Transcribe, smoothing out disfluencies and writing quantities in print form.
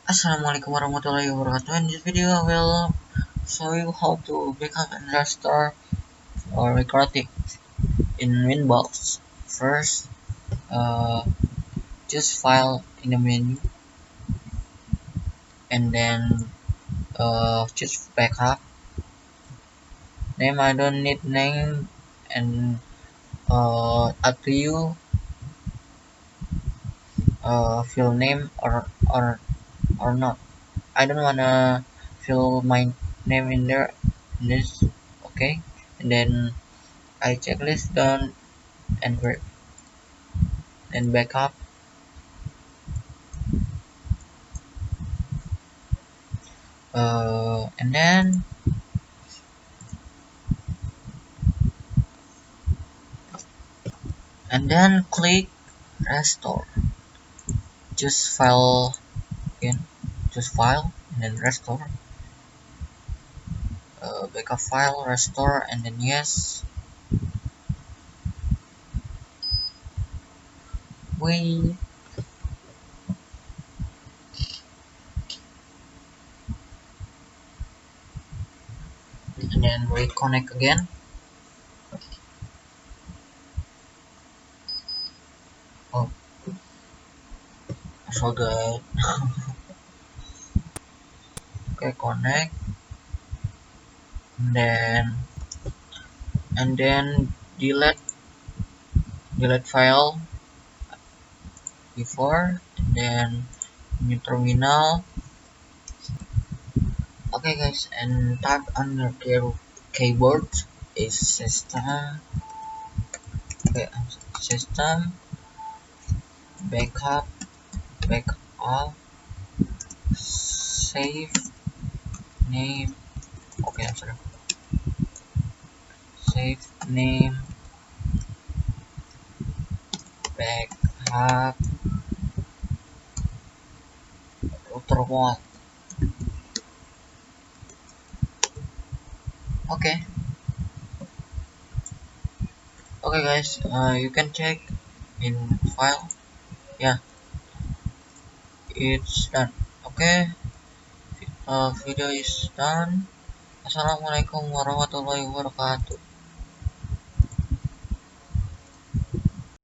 Assalamualaikum warahmatullahi wabarakatuh. In this video, I will show you how to backup and restore or mikrotik in winbox. First, choose file in the menu, and then choose backup. Name, I don't need name, and up to you. Fill name or not. I don't wanna fill my name in there. In this, okay, and then I checklist done and then backup. And then click restore. Choose file again. Choose file and then restore. Backup file, restore, and then yes. Wait. And then reconnect again. Oh, I forgot. Okay, connect. And then delete file before, and then new terminal. Okay guys, and type on your keyboard is system. Okay, system backup save name. Okay, I'm sorry. Save name backup router 1. Okay, okay guys, you can check in file. Yeah, it's done. Okay, video is done. Assalamualaikum warahmatullahi wabarakatuh.